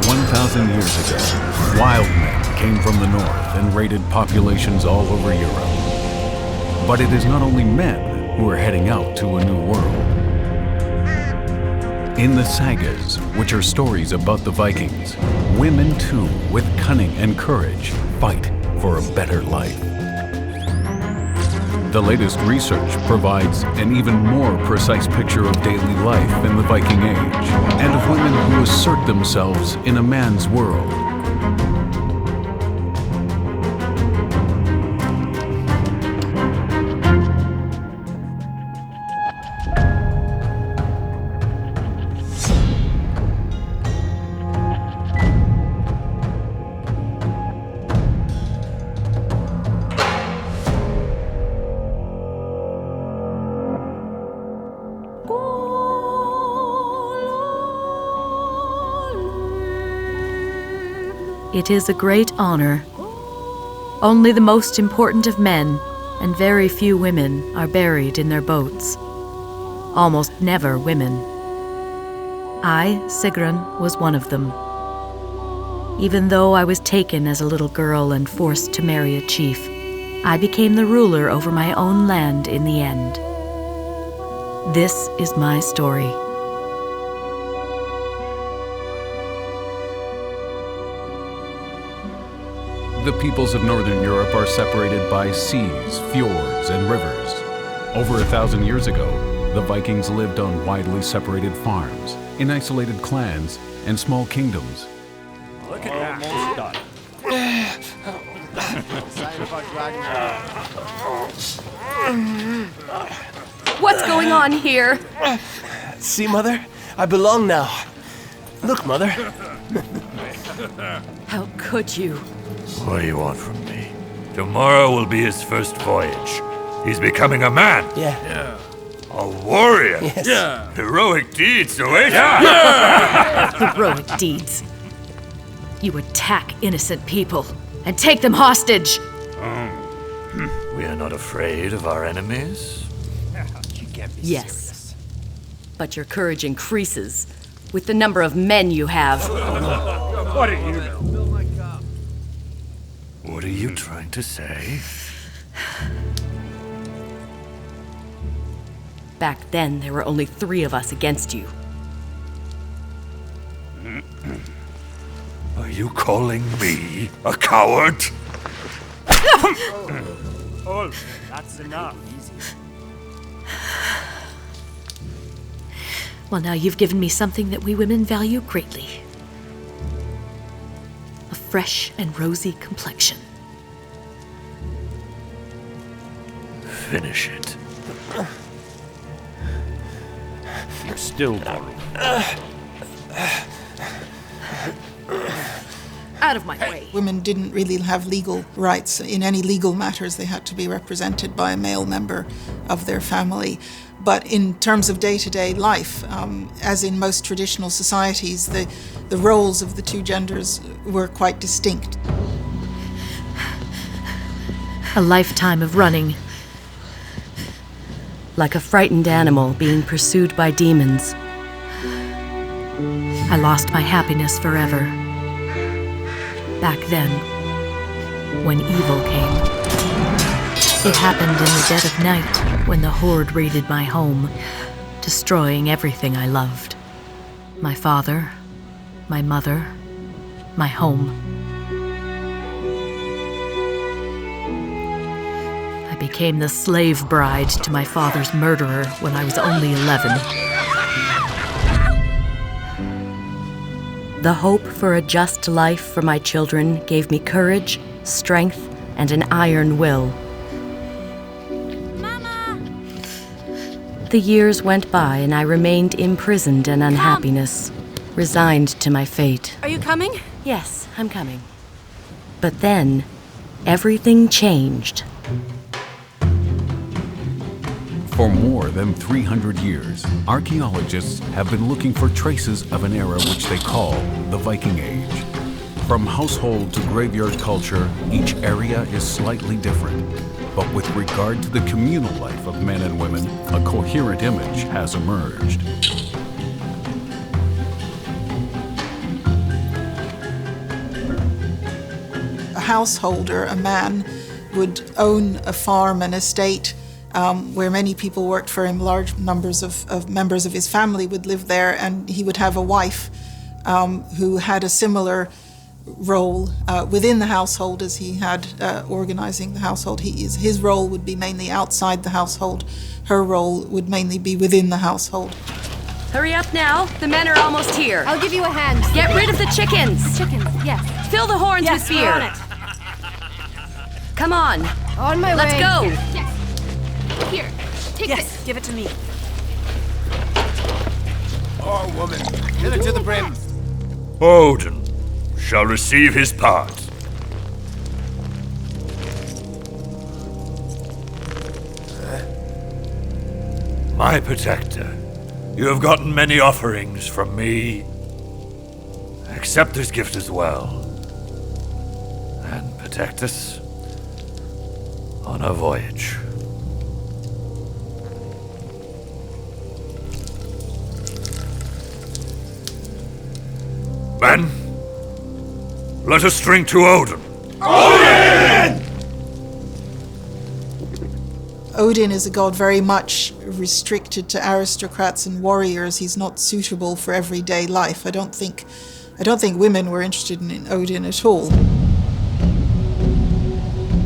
1,000 years ago, wild men came from the north and raided populations all over Europe. But it is not only men who are heading out to a new world. In the Sagas, which are stories about the Vikings, women too, with cunning and courage, fight for a better life. The latest research provides an even more precise picture of daily life in the Viking Age and of women who assert themselves in a man's world. It is a great honor. Only the most important of men and very few women are buried in their boats. Almost never women. I, Sigrun, was one of them. Even though I was taken as a little girl and forced to marry a chief, I became the ruler over my own land in the end. This is my story. The peoples of Northern Europe are separated by seas, fjords, and rivers. Over 1,000 years ago, the Vikings lived on widely separated farms, in isolated clans, and small kingdoms. Look at that. What's going on here? See, Mother? I belong now. Look, Mother. How could you? What do you want from me? Tomorrow will be his first voyage. He's becoming a man. Yeah. A warrior. Yes. Yeah. Heroic deeds await Heroic deeds. You attack innocent people and take them hostage. We are not afraid of our enemies. Yes. But your courage increases with the number of men you have. What do you know? What are you trying to say? Back then, there were only 3 of us against you. Are you calling me a coward? Oh, that's enough. Well, now you've given me something that we women value greatly. A fresh and rosy complexion. Finish it. You're still going. Out of my way. Women didn't really have legal rights. In any legal matters, they had to be represented by a male member of their family. But in terms of day-to-day life, as in most traditional societies, the roles of the 2 genders were quite distinct. A lifetime of running. Like a frightened animal being pursued by demons. I lost my happiness forever. Back then, when evil came. It happened in the dead of night when the Horde raided my home, destroying everything I loved. My father, my mother, my home. I became the slave bride to my father's murderer when I was only 11. The hope for a just life for my children gave me courage, strength, and an iron will. Mama! The years went by and I remained imprisoned in unhappiness, resigned to my fate. Are you coming? Yes, I'm coming. But then, everything changed. For more than 300 years, archaeologists have been looking for traces of an era which they call the Viking Age. From household to graveyard culture, each area is slightly different. But with regard to the communal life of men and women, a coherent image has emerged. householder, a man, would own a farm, an estate, where many people worked for him. Large numbers of members of his family would live there, and he would have a wife who had a similar role within the household as he had organizing the household. His role would be mainly outside the household. Her role would mainly be within the household. Hurry up now. The men are almost here. I'll give you a hand. Get rid of the chickens. Chickens, yes. Fill the horns Yes, with we're beer. on it. Come on. On my Let's way. go. Yes. Here, take Yes, this. give it to me. Oh, woman, fill it to the brim. Odin shall receive his part. My protector, you have gotten many offerings from me. Accept this gift as well. And protect us on our voyage. Men, let us drink to Odin. Odin is a god very much restricted to aristocrats and warriors. He's not suitable for everyday life. I don't think women were interested in Odin at all.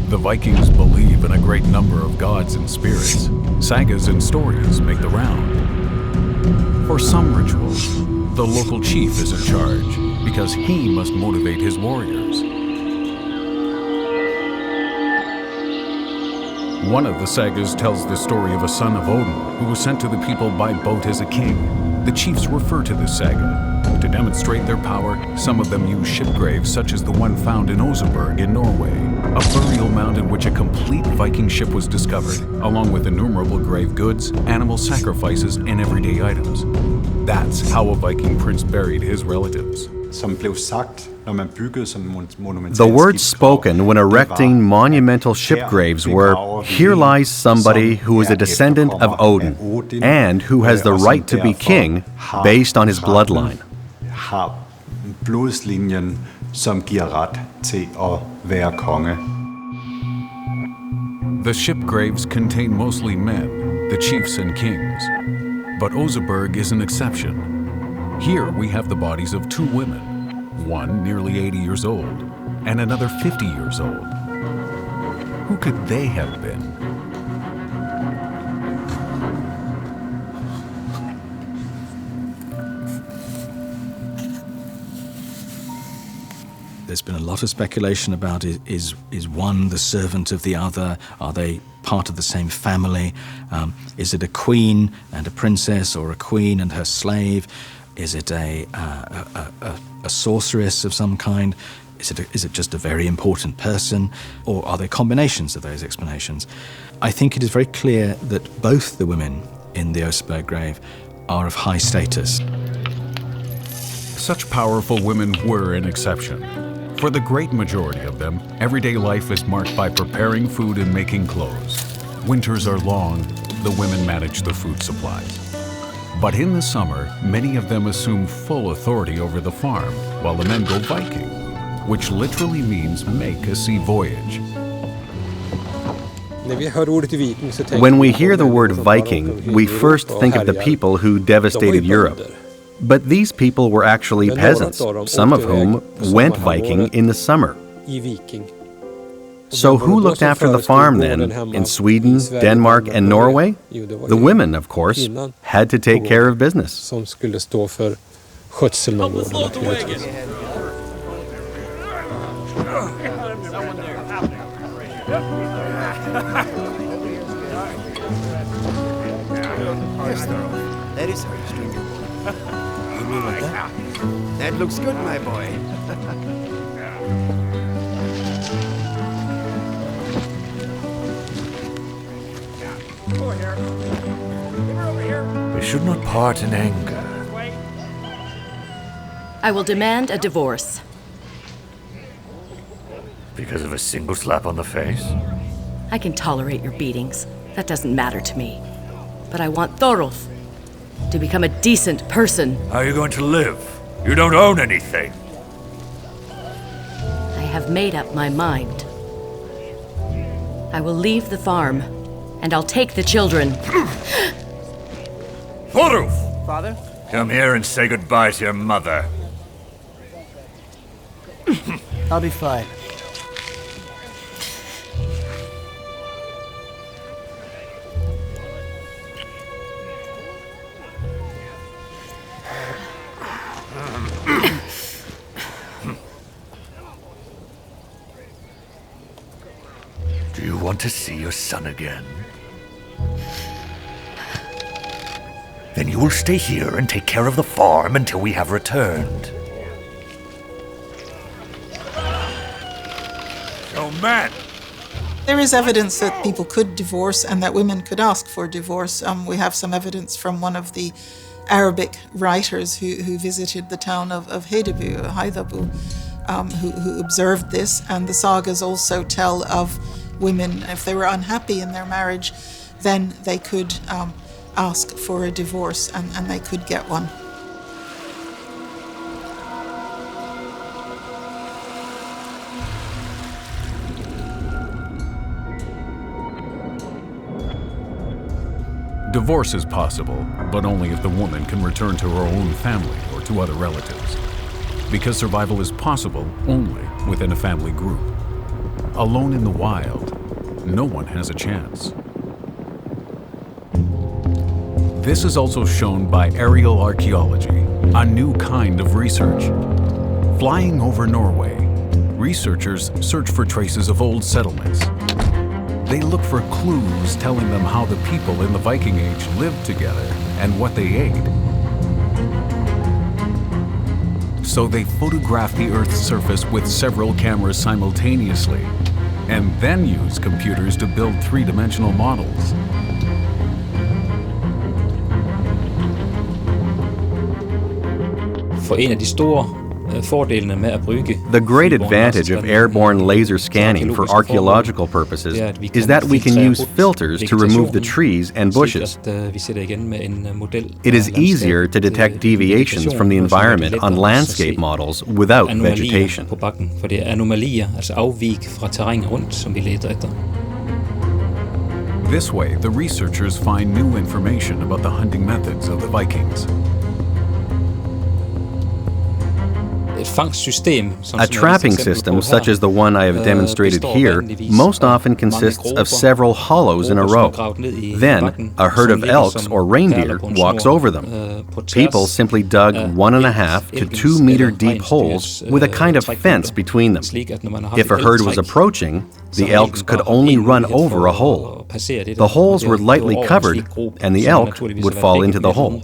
The Vikings believe in a great number of gods and spirits. Sagas and stories make the round. For some rituals, the local chief is in charge because he must motivate his warriors. One of the sagas tells the story of a son of Odin who was sent to the people by boat as a king. The chiefs refer to this saga. To demonstrate their power, some of them use shipgraves such as the one found in Oseberg in Norway, a burial mound in which a complete Viking ship was discovered, along with innumerable grave goods, animal sacrifices, and everyday items. That's how a Viking prince buried his relatives. The words spoken when erecting monumental shipgraves were, "Here lies somebody who is a descendant of Odin, and who has the right to be king based on his bloodline." The shipgraves contain mostly men, the chiefs and kings. But Oseberg is an exception. Here we have the bodies of two women, one nearly 80 years old, and another 50 years old. Who could they have been? There's been a lot of speculation about is one the servant of the other? Are they part of the same family? Is it a queen and a princess, or a queen and her slave? Is it a sorceress of some kind? Is it just a very important person? Or are there combinations of those explanations? I think it is very clear that both the women in the Oseberg grave are of high status. Such powerful women were an exception. For the great majority of them, everyday life is marked by preparing food and making clothes. Winters are long, the women manage the food supplies. But in the summer, many of them assume full authority over the farm, while the men go Viking, which literally means make a sea voyage. When we hear the word Viking, we first think of the people who devastated Europe. But these people were actually peasants, some of whom went Viking in the summer. So who looked after the farm then, in Sweden, Denmark, and Norway? The women, of course, had to take care of business. That is how you string your bow. You mean like that? That looks good, my boy. We should not part in anger. I will demand a divorce. Because of a single slap on the face? I can tolerate your beatings. That doesn't matter to me. But I want Thorolf to become a decent person. How are you going to live? You don't own anything. I have I've made up my mind. I will leave the farm, and I'll take the children. Thorulf! Father? Come here and say goodbye to your mother. I'll be fine. Do you want to see your son again? Then you will stay here and take care of the farm until we have returned. So, man! There is evidence that people could divorce and that women could ask for divorce. We have some evidence from one of the Arabic writers who visited the town of Haidabu, who observed this. And the sagas also tell of women, if they were unhappy in their marriage, then they could ask for a divorce and they could get one. Divorce is possible, but only if the woman can return to her own family or to other relatives. Because survival is possible only within a family group. Alone in the wild, no one has a chance. This is also shown by aerial archaeology, a new kind of research. Flying over Norway, researchers search for traces of old settlements. They look for clues telling them how the people in the Viking Age lived together and what they ate. So they photograph the Earth's surface with several cameras simultaneously, and then use computers to build three-dimensional models. The great advantage of airborne laser scanning for archaeological purposes is that we can use filters to remove the trees and bushes. It is easier to detect deviations from the environment on landscape models without vegetation. This way, the researchers find new information about the hunting methods of the Vikings. A trapping system, such as the one I have demonstrated here, most often consists of several hollows in a row. Then, a herd of elks or reindeer walks over them. People simply dug 1.5 to 2 meter deep holes with a kind of fence between them. If a herd was approaching, the elks could only run over a hole. The holes were lightly covered, and the elk would fall into the hole.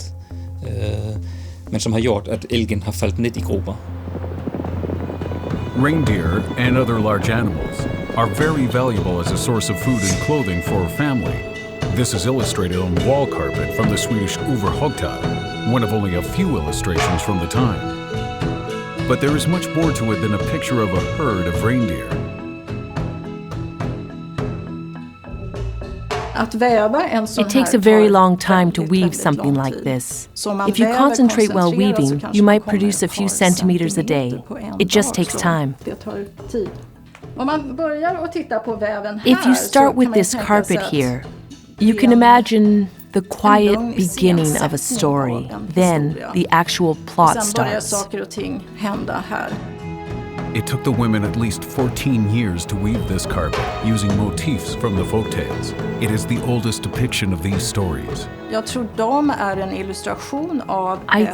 Reindeer and other large animals are very valuable as a source of food and clothing for a family. This is illustrated on wall carpet from the Swedish Överhogstad, one of only a few illustrations from the time. But there is much more to it than a picture of a herd of reindeer. It takes a very long time to weave something like this. If you concentrate while weaving, you might produce a few centimeters a day. It just takes time. If you start with this carpet here, you can imagine the quiet beginning of a story. Then the actual plot starts. It took the women at least 14 years to weave this carpet, using motifs from the folktales. It is the oldest depiction of these stories. I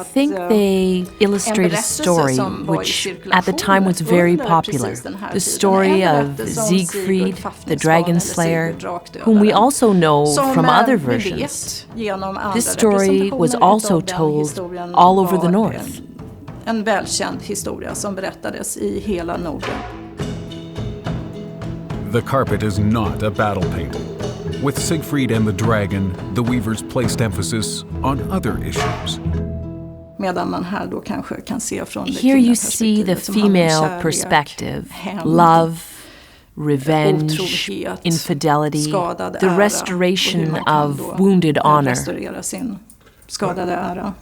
think they illustrate a story which at the time was very popular. The story of Siegfried, the dragon slayer, whom we also know from other versions. This story was also told all over the north. En välkänd historia som berättades i hela Norden. The carpet is not a battle painting. With Siegfried and the dragon, the weavers placed emphasis on other issues. Medan man här då kanske kan se från det Here you see the female perspective, love, revenge, infidelity, the restoration of wounded honor. Restaurera sin skadade ära.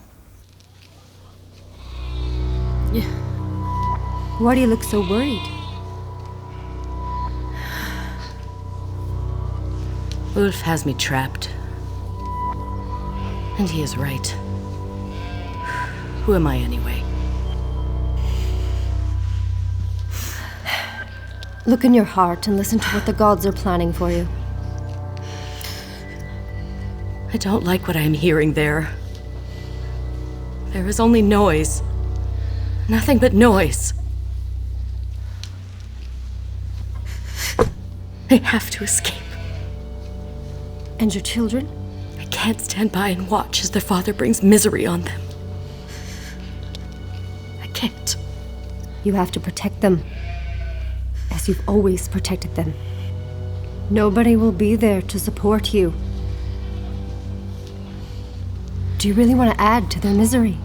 Why do you look so worried? Ulf has me trapped. And he is right. Who am I anyway? Look in your heart and listen to what the gods are planning for you. I don't like what I am hearing there. There is only noise. Nothing but noise. I have to escape. And your children? I can't stand by and watch as their father brings misery on them. I can't. You have to protect them, as you've always protected them. Nobody will be there to support you. Do you really want to add to their misery?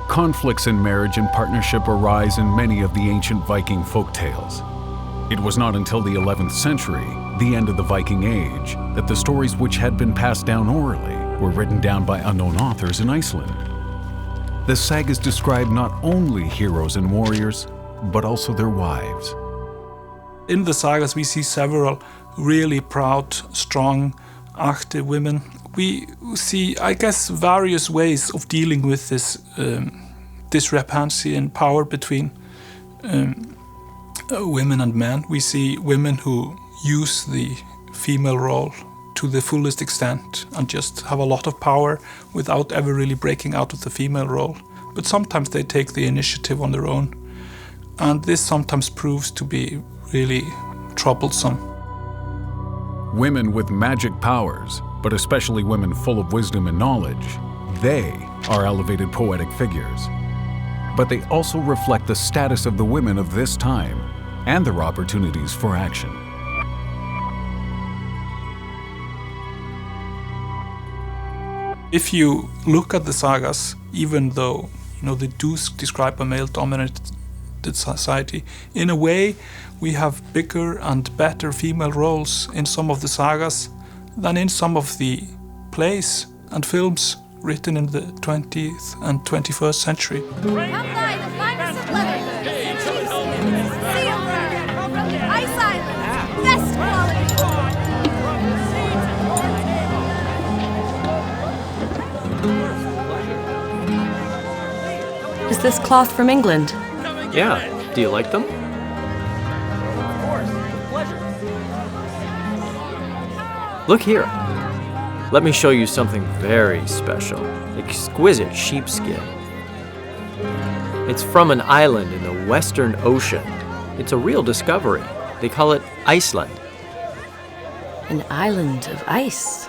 Conflicts in marriage and partnership arise in many of the ancient Viking folk tales. It was not until the 11th century, the end of the Viking Age, that the stories which had been passed down orally were written down by unknown authors in Iceland. The sagas describe not only heroes and warriors, but also their wives. In the sagas we see several really proud, strong, active women. We see, I guess, various ways of dealing with this discrepancy in power between women and men. We see women who use the female role to the fullest extent and just have a lot of power without ever really breaking out of the female role. But sometimes they take the initiative on their own. And this sometimes proves to be really troublesome. Women with magic powers, but especially women full of wisdom and knowledge, they are elevated poetic figures. But they also reflect the status of the women of this time and their opportunities for action. If you look at the sagas, even though they do describe a male-dominated society, in a way we have bigger and better female roles in some of the sagas than in some of the plays and films written in the 20th and 21st century. Come by the finest of leather. Seal, Ice Island, best quality. Is this cloth from England? Yeah. Do you like them? Of course. With pleasure. Look here. Let me show you something very special. Exquisite sheepskin. It's from an island in the Western Ocean. It's a real discovery. They call it Iceland. An island of ice?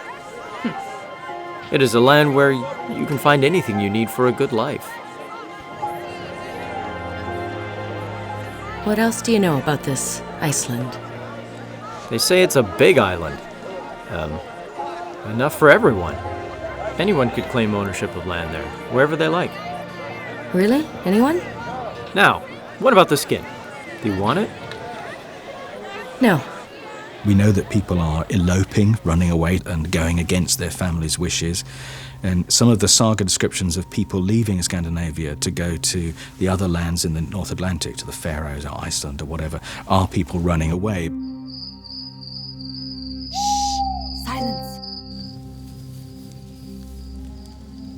It is a land where you can find anything you need for a good life. What else do you know about this Iceland? They say it's a big island. Enough for everyone. Anyone could claim ownership of land there, wherever they like. Really? Anyone? Now, what about the skin? Do you want it? No. We know that people are eloping, running away and going against their family's wishes. And some of the saga descriptions of people leaving Scandinavia to go to the other lands in the North Atlantic, to the Faroes or Iceland or whatever, are people running away. Silence.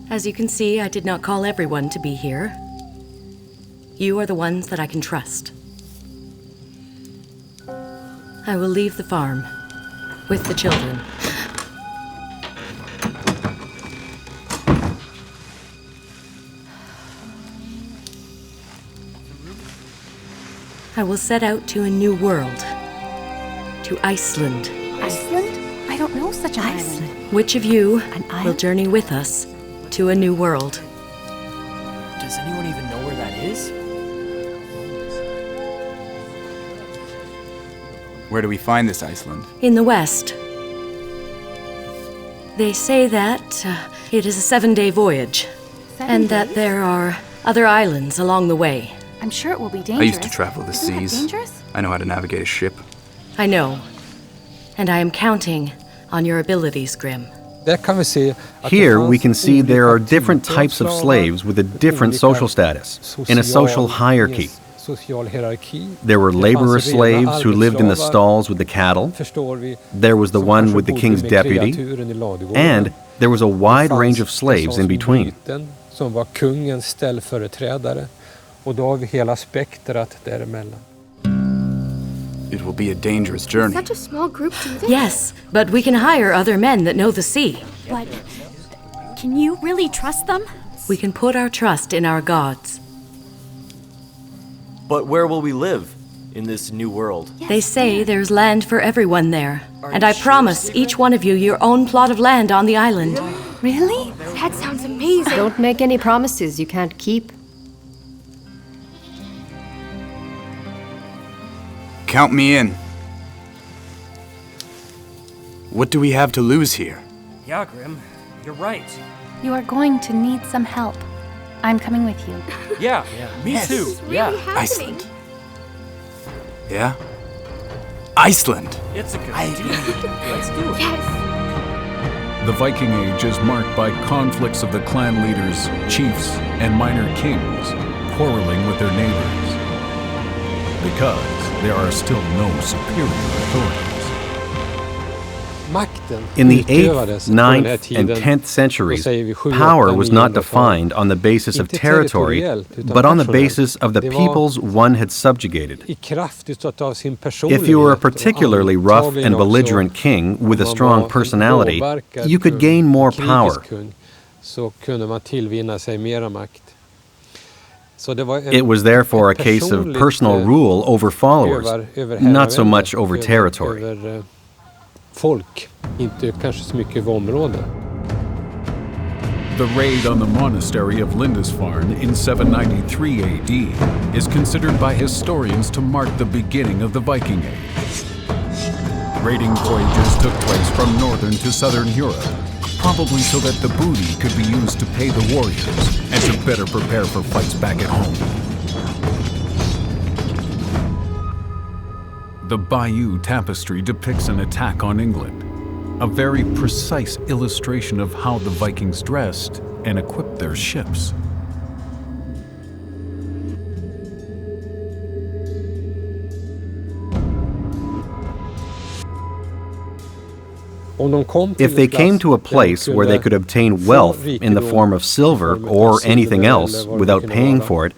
As you can see, I did not call everyone to be here. You are the ones that I can trust. I will leave the farm with the children. I will set out to a new world. To Iceland. Iceland? I don't know such an island. Which of you will journey with us to a new world? Does anyone even know where that is? Where do we find this Iceland? In the west. They say that it is a 7-day voyage. And that there are other islands along the way. I'm sure it will be dangerous. I used to travel the Isn't that seas. dangerous? I know how to navigate a ship. I know. And I am counting on your abilities, Grim. Here we can see there are different types of slaves with a different social status, in a social hierarchy. There were laborer slaves who lived in the stalls with the cattle. There was the one with the king's deputy. And there was a wide range of slaves in between. It will be a dangerous journey. Such a small group do this? Yes, but we can hire other men that know the sea. But can you really trust them? We can put our trust in our gods. But where will we live in this new world? They say there's land for everyone there. And I promise each one of you your own plot of land on the island. Really? That sounds amazing. Don't make any promises you can't keep. Count me in. What do we have to lose here? Yeah, Grim, you're right. You are going to need some help. I'm coming with you. Yeah, me too. Yeah. Iceland. Yeah? Iceland. It's a good idea. Let's do it. Yes. The Viking Age is marked by conflicts of the clan leaders, chiefs, and minor kings quarreling with their neighbors. Because there are still no superior authorities. In the 8th, 9th, and 10th centuries, power was not defined on the basis of territory, but on the basis of the peoples one had subjugated. If you were a particularly rough and belligerent king with a strong personality, you could gain more power. It was therefore a case of personal rule over followers, not so much over territory. The raid on the monastery of Lindisfarne in 793 AD is considered by historians to mark the beginning of the Viking Age. Raiding voyages took place from northern to southern Europe, probably so that the booty could be used to pay the warriors and to better prepare for fights back at home. The Bayeux Tapestry depicts an attack on England, a very precise illustration of how the Vikings dressed and equipped their ships. If they came to a place where they could obtain wealth in the form of silver or anything else without paying for it,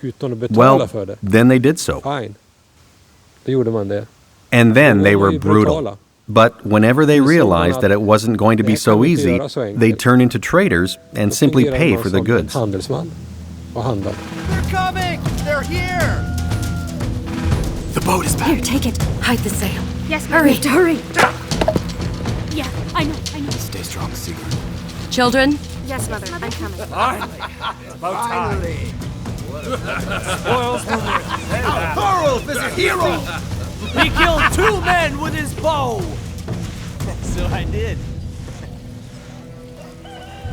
well, then they did so. And then they were brutal. But whenever they realized that it wasn't going to be so easy, they'd turn into traders and simply pay for the goods. They're coming! They're here! The boat is back. Here, take it. Hide the sail. Yes, hurry. Hurry! Yeah, I know. Stay strong, Sigrun. Children? Yes, Mother, I'm coming. Finally! About time. Spoils will Thorolf is a hero! He killed 2 men with his bow! So I did.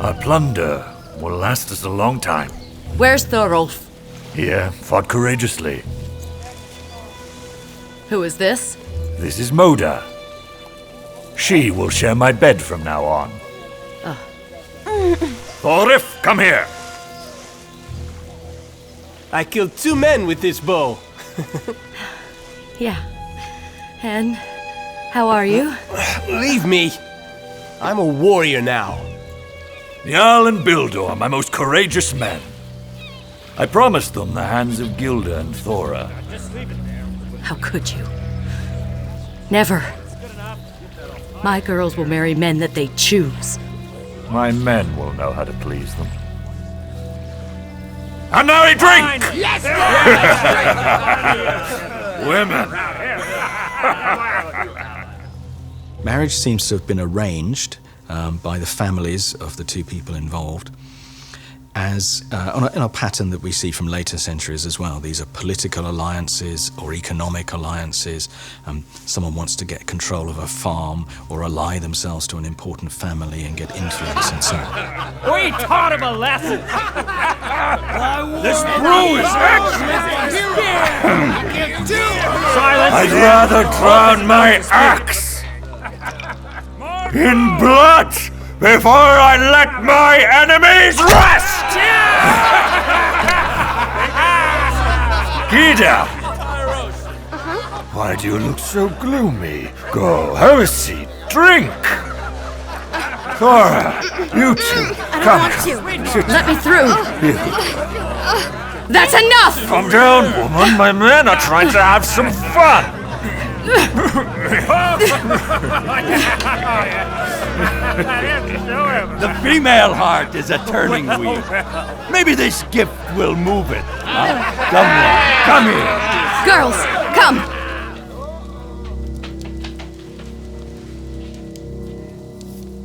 Our plunder will last us a long time. Where's Thorolf? Here, fought courageously. Who is this? This is Moda. She will share my bed from now on. Thorif, come here! I killed 2 men with this bow. Yeah. And how are you? Leave me. I'm a warrior now. Jarl and Bildo are my most courageous men. I promised them the hands of Gilda and Thora. How could you? Never. My girls will marry men that they choose. My men will know how to please them. And now a drink! Yes! Women! Marriage seems to have been arranged by the families of the 2 people involved as in a pattern that we see from later centuries as well. These are political alliances or economic alliances. Someone wants to get control of a farm or ally themselves to an important family and get influence and so on. We taught him a lesson! This brew is excellent! Silence! I'd rather drown my axe in blood before I let my enemies rest! Gita! Why do you look so gloomy? Go, have a seat, drink! Thora, you two, come. Sit Let me through. here. That's enough! Calm down, woman. My men are trying to have some fun. The female heart is a turning wheel. Maybe this gift will move it. Come here. Girls, come!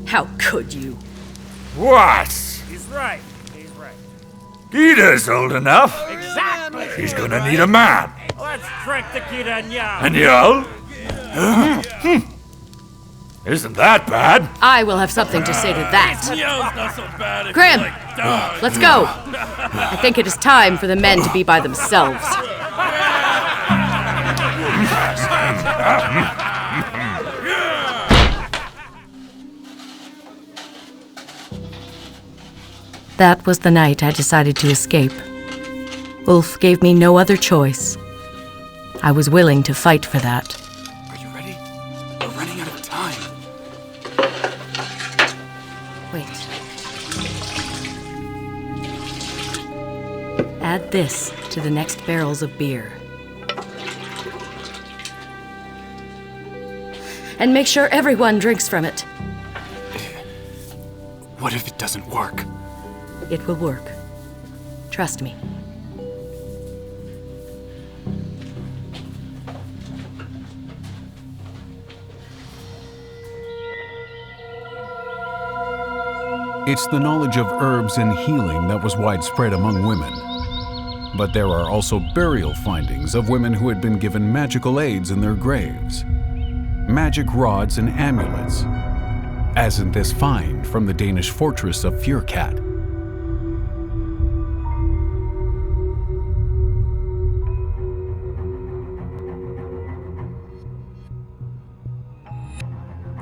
How could you? What? He's right. He's right. Gita's old enough. Exactly. She's gonna need a man. Let's drink tequila and yell. And yell? Isn't that bad? I will have something to say to that. Yell's not so bad if Grim, you like dogs. let's go. I think it is time for the men to be by themselves. That was the night I decided to escape. Ulf gave me no other choice. I was willing to fight for that. Are you ready? We're running out of time. Wait. Add this to the next barrels of beer. And make sure everyone drinks from it. What if it doesn't work? It will work. Trust me. It's the knowledge of herbs and healing that was widespread among women. But there are also burial findings of women who had been given magical aids in their graves. Magic rods and amulets, as in this find from the Danish fortress of Fyrkat.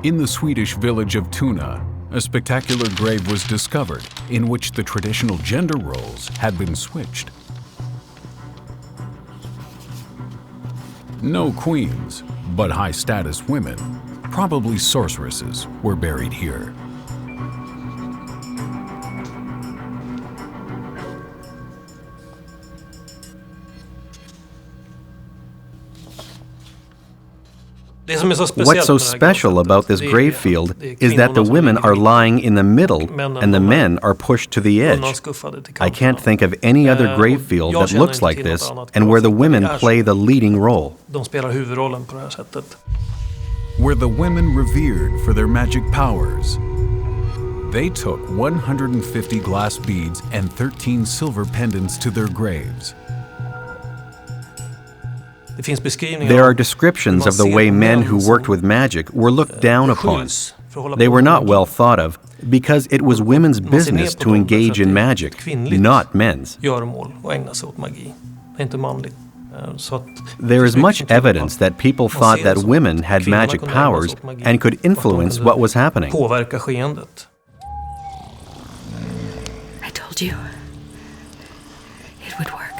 In the Swedish village of Tuna, a spectacular grave was discovered in which the traditional gender roles had been switched. No queens, but high-status women, probably sorceresses, were buried here. What's so special about this grave field is that the women are lying in the middle and the men are pushed to the edge. I can't think of any other grave field that looks like this and where the women play the leading role. Were the women revered for their magic powers? They took 150 glass beads and 13 silver pendants to their graves. There are descriptions of the way men who worked with magic were looked down upon. They were not well thought of because it was women's business to engage in magic, not men's. There is much evidence that people thought that women had magic powers and could influence what was happening. I told you. It would work.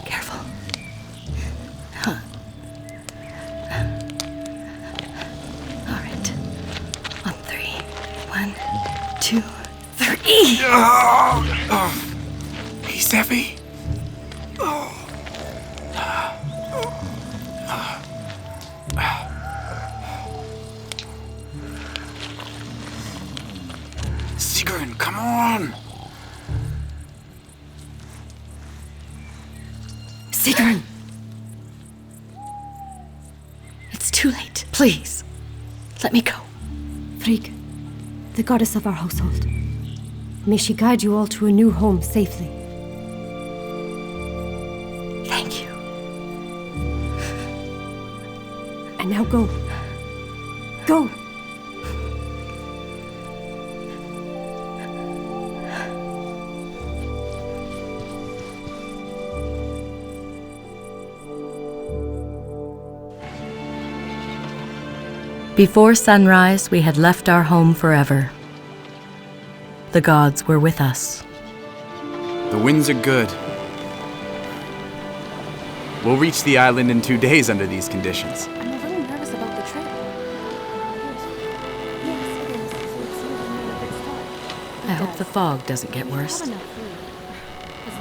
Careful. Huh. All right. On three. 1, 2, 3. He's heavy. Sigrun, come on! Sigrun! It's too late. Please, let me go. Frigg, the goddess of our household, may she guide you all to a new home safely. Thank you. And now go. Go! Before sunrise, we had left our home forever. The gods were with us. The winds are good. We'll reach the island in 2 days under these conditions. I'm a little nervous about the trip. I hope the fog doesn't get worse. As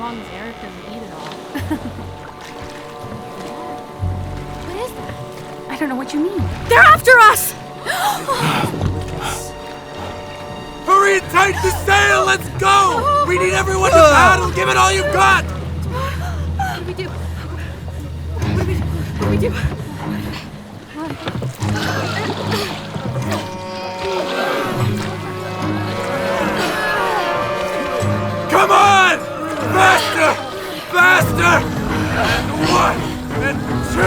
long as Eric doesn't eat it all. What is that? I don't know what you mean. They're after us! Hurry and tighten the sail! Let's go! We need everyone to paddle! Give it all you've got! What do we do? What do we do? Come on! Faster! Faster! And 1, and 2,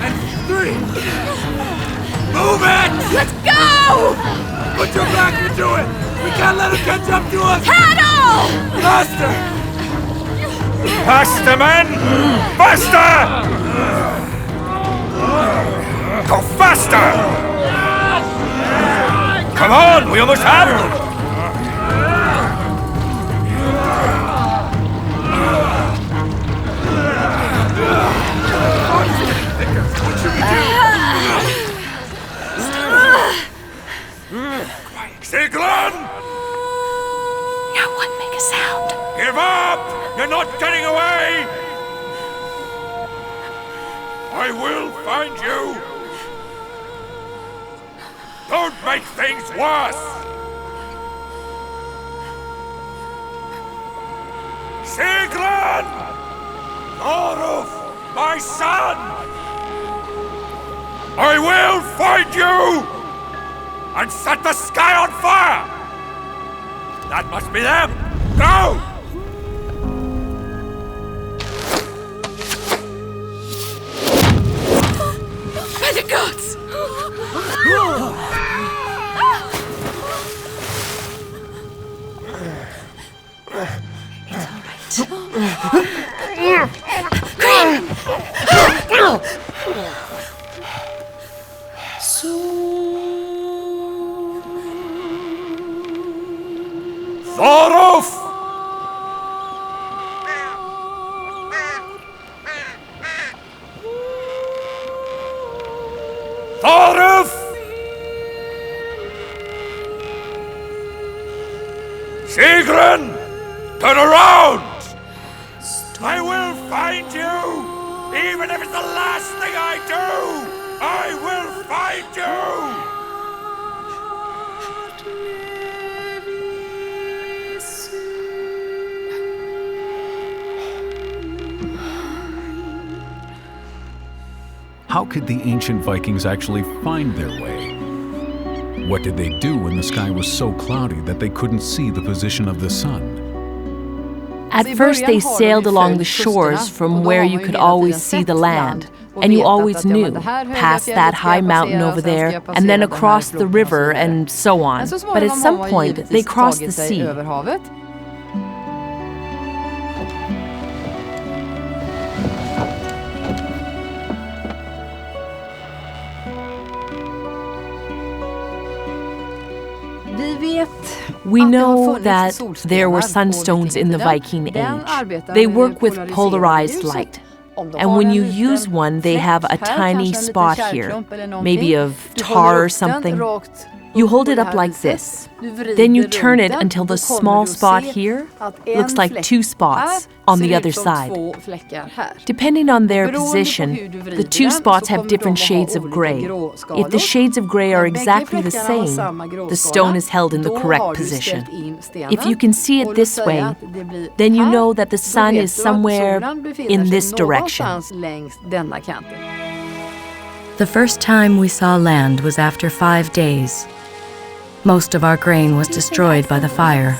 and 3. Move it! Let's go! Put your back into it! We can't let him catch up to us! Paddle! Faster! Faster, men! Faster! Go faster! Come on, we almost have them! What should we do? Sigrun! No one make a sound. Give up! You're not getting away! I will find you! Don't make things worse! Sigrun! Oruf, my son! I will find you! And set the sky on fire! That must be them! Go! By the gods! It's all right. Oruf! Oruf! Sigrun! Turn around! I will find you! Even if it's the last thing I do! I will find you! How could the ancient Vikings actually find their way? What did they do when the sky was so cloudy that they couldn't see the position of the sun? At first, they sailed along the shores from where you could always see the land, and you always knew, past that high mountain over there, and then across the river, and so on. But at some point, they crossed the sea. We know that there were sunstones in the Viking Age. They work with polarized light. And when you use one, they have a tiny spot here, maybe of tar or something. You hold it up like this. Then you turn it until the small spot here looks like 2 spots on the other side. Depending on their position, the 2 spots have different shades of gray. If the shades of gray are exactly the same, the stone is held in the correct position. If you can see it this way, then you know that the sun is somewhere in this direction. The first time we saw land was after 5 days. Most of our grain was destroyed by the fire.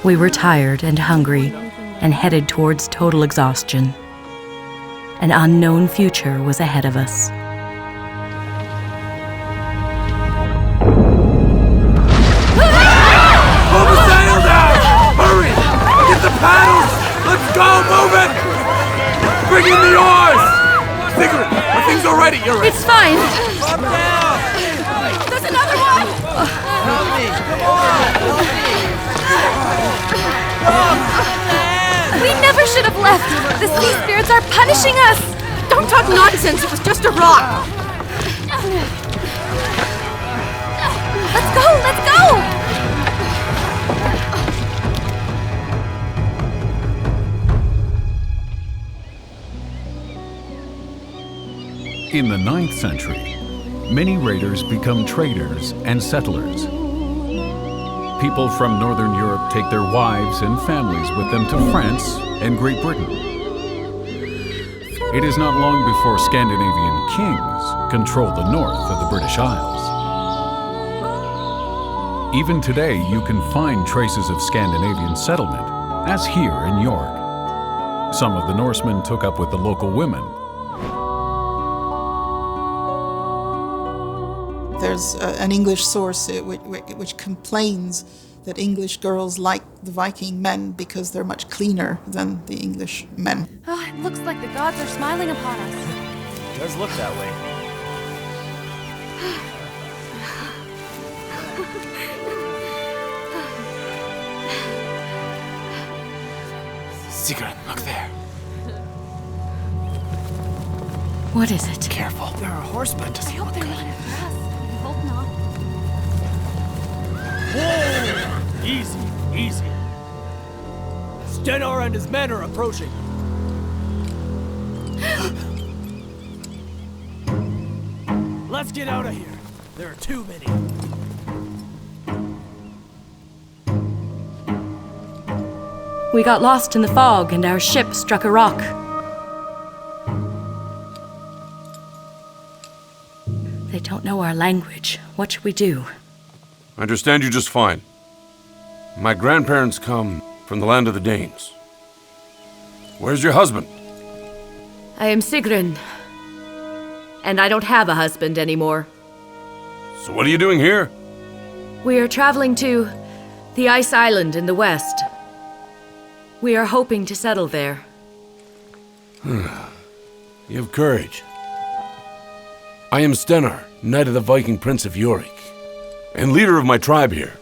We were tired and hungry and headed towards total exhaustion. An unknown future was ahead of us. Pull the sail down! Hurry! Get the paddles! Let's go! Move it! Bring in the oars! Sigrun, are things all ready? You're ready. It's fine. Up down! left! The sea spirits are punishing us! Don't talk nonsense, it was just a rock! Let's go! Let's go! In the 9th century, many raiders become traders and settlers. People from Northern Europe take their wives and families with them to France and Great Britain. It is not long before Scandinavian kings controlled the north of the British Isles. Even today, you can find traces of Scandinavian settlement, as here in York. Some of the Norsemen took up with the local women. There's an English source which complains that English girls like the Viking men because they're much cleaner than the English men. Oh, it looks like the gods are smiling upon us. It does look that way. Sigrun, look there. What is it? Careful. There are horsemen. I hope they're not after us. I hope not. Whoa! Easy, easy. Stennar and his men are approaching. Let's get out of here. There are too many. We got lost in the fog and our ship struck a rock. They don't know our language. What should we do? I understand you just fine. My grandparents come from the land of the Danes. Where's your husband? I am Sigrun. And I don't have a husband anymore. So what are you doing here? We are traveling to the Ice Island in the west. We are hoping to settle there. You have courage. I am Stennar, Knight of the Viking Prince of Yorick, and leader of my tribe here.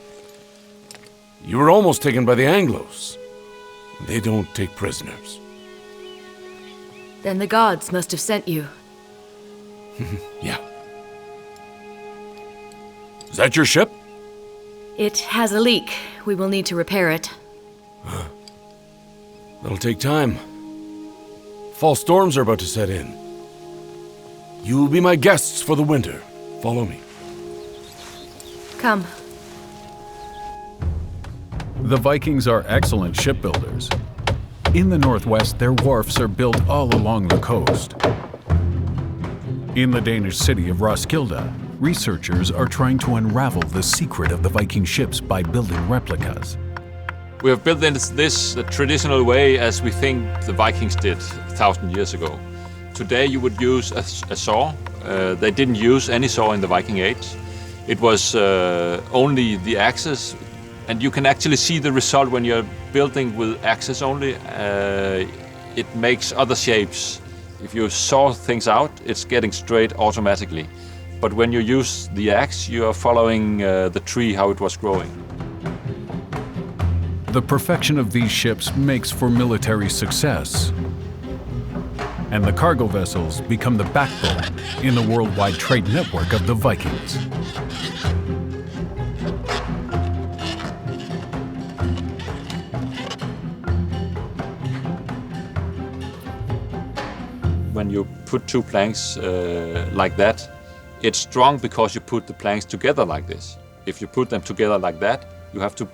You were almost taken by the Anglos. They don't take prisoners. Then the gods must have sent you. Yeah. Is that your ship? It has a leak. We will need to repair it. That'll take time. Fall storms are about to set in. You will be my guests for the winter. Follow me. Come. The Vikings are excellent shipbuilders. In the northwest, their wharfs are built all along the coast. In the Danish city of Roskilde, researchers are trying to unravel the secret of the Viking ships by building replicas. We have built this the traditional way as we think the Vikings did 1,000 years ago. Today you would use a saw. They didn't use any saw in the Viking Age. It was only the axes, and you can actually see the result when you're building with axes only. It makes other shapes. If you saw things out, it's getting straight automatically. But when you use the axe, you are following the tree, how it was growing. The perfection of these ships makes for military success. And the cargo vessels become the backbone in the worldwide trade network of the Vikings. When you put two planks like that, it's strong because you put the planks together like this. If you put them together like that, you have to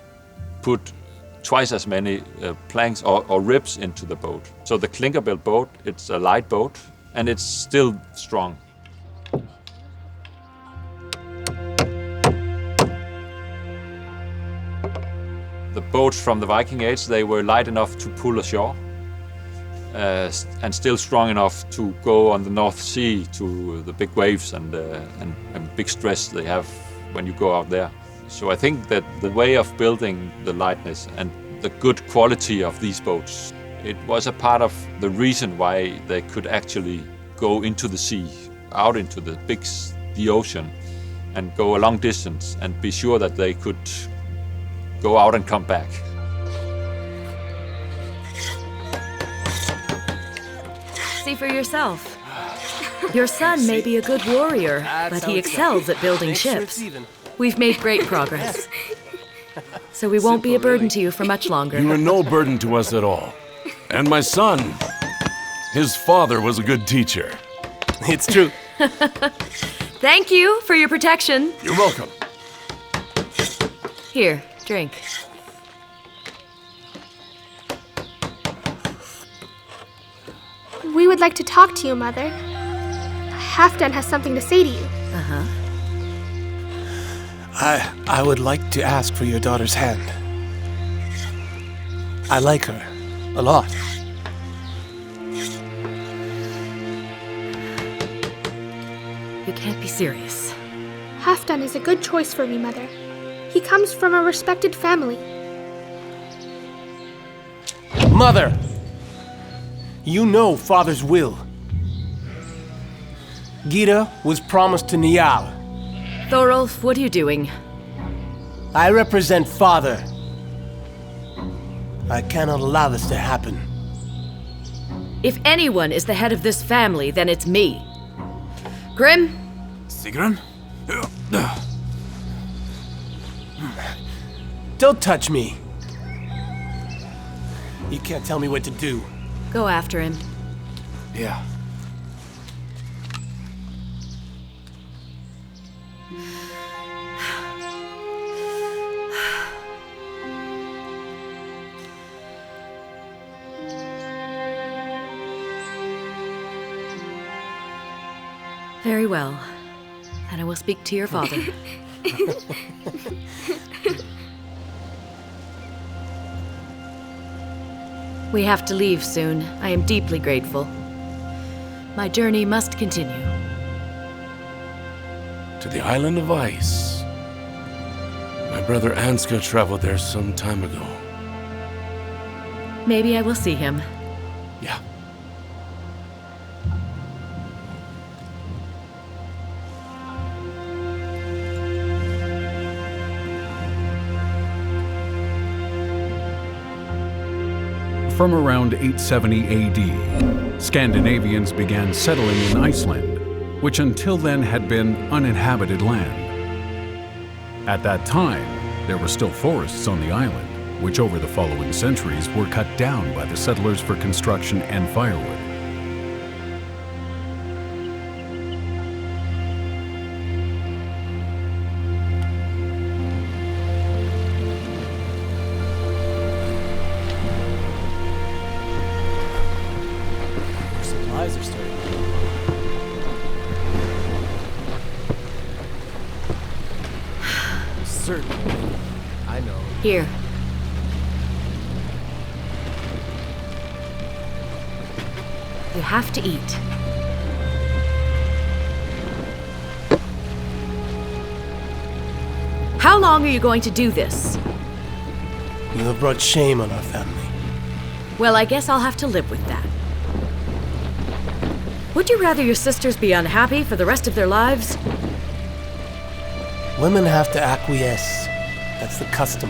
put twice as many planks or ribs into the boat. So the clinker-built boat, it's a light boat, and it's still strong. The boats from the Viking Age, they were light enough to pull ashore, and still strong enough to go on the North Sea to the big waves and big stress they have when you go out there. So I think that the way of building the lightness and the good quality of these boats, it was a part of the reason why they could actually go into the sea, out into the ocean, and go a long distance and be sure that they could go out and come back. see for yourself. Your son may be a good warrior, but he excels at building ships. We've made great progress. So we won't be a burden to you for much longer. You are no burden to us at all. And my son, his father was a good teacher. It's true. Thank you for your protection. You're welcome. Here, drink. We would like to talk to you, Mother. Halfdan has something to say to you. Uh-huh. I would like to ask for your daughter's hand. I like her a lot. You can't be serious. Halfdan is a good choice for me, Mother. He comes from a respected family. Mother! You know Father's will. Gita was promised to Niall. Thorolf, what are you doing? I represent Father. I cannot allow this to happen. If anyone is the head of this family, then it's me. Grim? Sigrun? Don't touch me. You can't tell me what to do. Go after him. Yeah. Very well. Then I will speak to your father. We have to leave soon. I am deeply grateful. My journey must continue. To the island of ice. My brother Ansgar traveled there some time ago. Maybe I will see him. Yeah. From around 870 AD, Scandinavians began settling in Iceland, which until then had been uninhabited land. At that time, there were still forests on the island, which over the following centuries were cut down by the settlers for construction and firewood. Supplies are starting. Certainly. I know. Here. You have to eat. How long are you going to do this? You have brought shame on our family. Well, I guess I'll have to live with that. Would you rather your sisters be unhappy for the rest of their lives? Women have to acquiesce. That's the custom.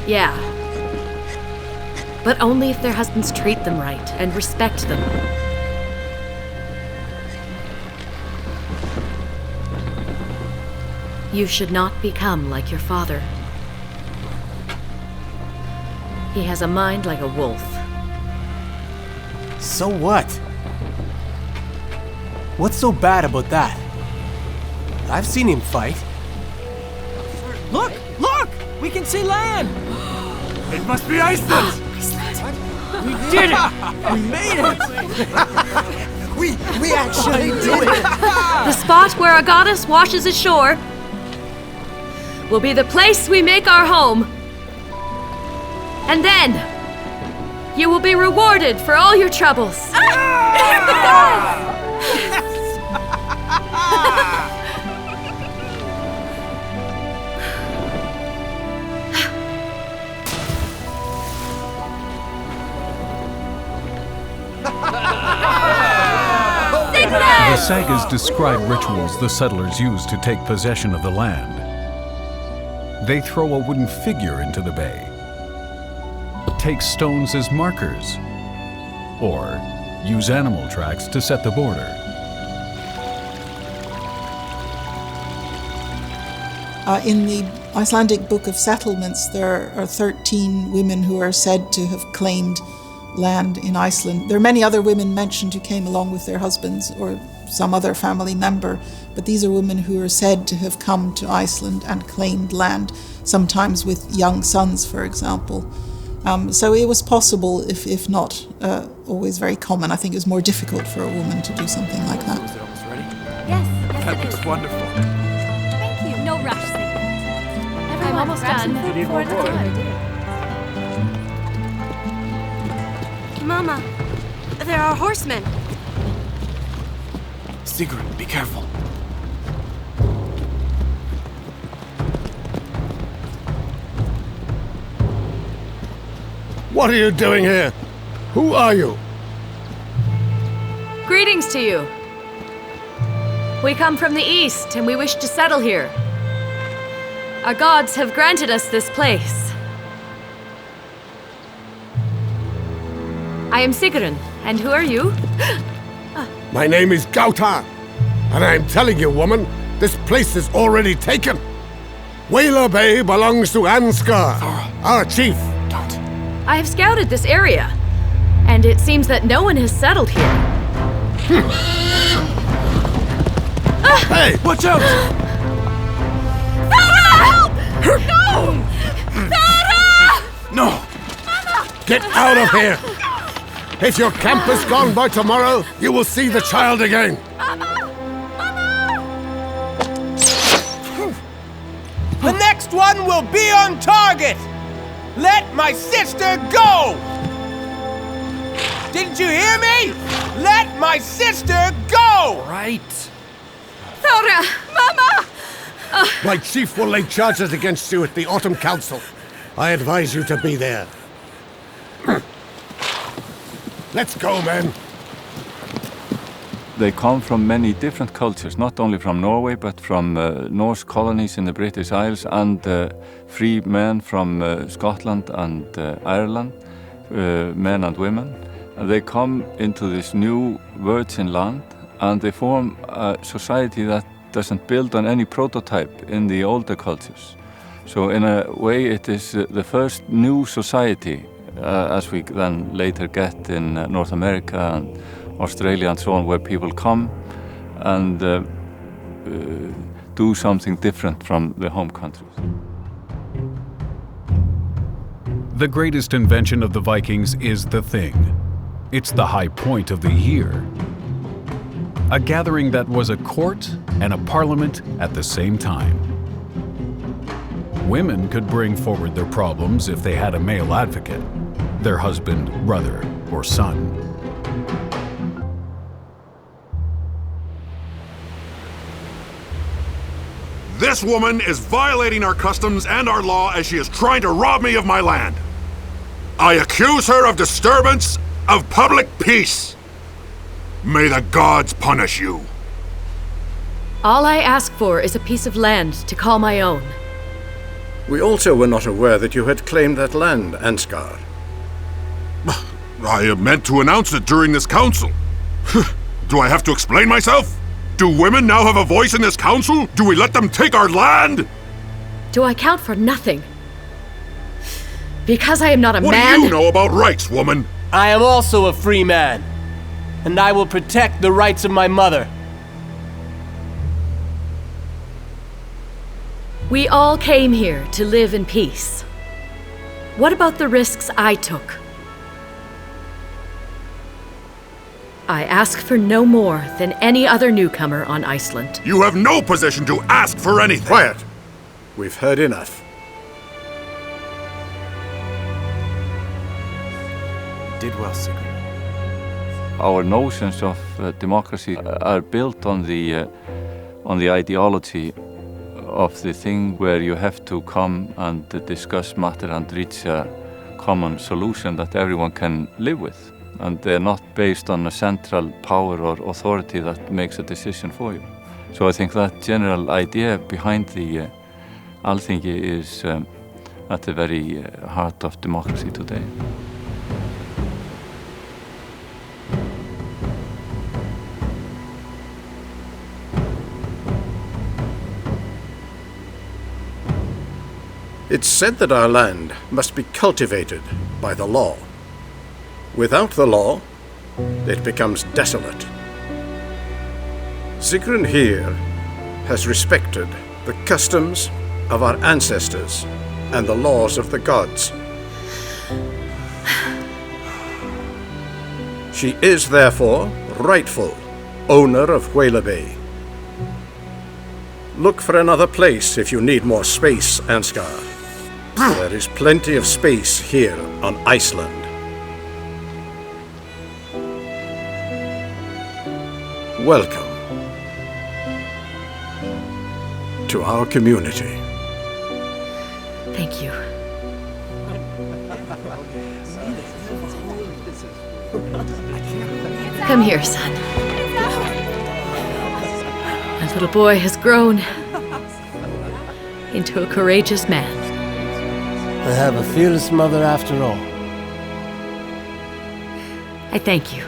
Yeah. But only if their husbands treat them right and respect them. You should not become like your father. He has a mind like a wolf. So what? What's so bad about that? I've seen him fight. Look! Look! We can see land! It must be Iceland! We did it! We made it! we actually did it! The spot where our goddess washes ashore will be the place we make our home. And then you will be rewarded for all your troubles. The Sagas describe rituals the settlers use to take possession of the land. They throw a wooden figure into the bay, take stones as markers, or use animal tracks to set the border. In the Icelandic Book of Settlements, there are 13 women who are said to have claimed land in Iceland. There are many other women mentioned who came along with their husbands or some other family member, but these are women who are said to have come to Iceland and claimed land, sometimes with young sons, for example. So it was possible, if not always very common. I think it was more difficult for a woman to do something like that. Is it almost ready? Yes, That it looks is. wonderful. Thank you. No rush, Sigrun. I'm almost done. You need more wood? Mama, there are horsemen. Sigrun, be careful. What are you doing here? Who are you? Greetings to you. We come from the east and we wish to settle here. Our gods have granted us this place. I am Sigrun, and who are you? My name is Gauta, and I'm telling you, woman, this place is already taken. Whaler Bay belongs to Ansgar, our chief. I have scouted this area, and it seems that no one has settled here. Hey, watch out! Help! No! Sarah! No! Get out of here! If your camp is gone by tomorrow, you will see the child again. The next one will be on target! Let my sister go! Didn't you hear me? Let my sister go! Right. Thora! Mama! My chief will lay charges against you at the Autumn Council. I advise you to be there. Let's go, men. They come from many different cultures, not only from Norway, but from Norse colonies in the British Isles and free men from Scotland and Ireland, men and women. And they come into this new virgin land and they form a society that doesn't build on any prototype in the older cultures. So in a way it is the first new society as we then later get in North America and Australia and so on, where people come and do something different from their home countries. The greatest invention of the Vikings is the Thing. It's the high point of the year. A gathering that was a court and a parliament at the same time. Women could bring forward their problems if they had a male advocate, their husband, brother, or son. This woman is violating our customs and our law as she is trying to rob me of my land. I accuse her of disturbance of public peace. May the gods punish you. All I ask for is a piece of land to call my own. We also were not aware that you had claimed that land, Ansgar. I meant to announce it during this council. Do I have to explain myself? Do women now have a voice in this council? Do we let them take our land? Do I count for nothing? Because I am not a man? What do you know about rights, woman? I am also a free man, and I will protect the rights of my mother. We all came here to live in peace. What about the risks I took? I ask for no more than any other newcomer on Iceland. You have no position to ask for anything. Quiet. We've heard enough. Did well, Sigrun. Our notions of democracy are built on the ideology of the thing where you have to come and discuss matter and reach a common solution that everyone can live with. And they're not based on a central power or authority that makes a decision for you. So I think that general idea behind the Alþingi is at the very heart of democracy today. It's said that our land must be cultivated by the law. Without the law, it becomes desolate. Sigrun here has respected the customs of our ancestors and the laws of the gods. She is therefore rightful owner of Whale Bay. Look for another place if you need more space, Ansgar. There is plenty of space here on Iceland. Welcome to our community. Thank you. Come here, son. That little boy has grown into a courageous man. I have a fearless mother after all. I thank you.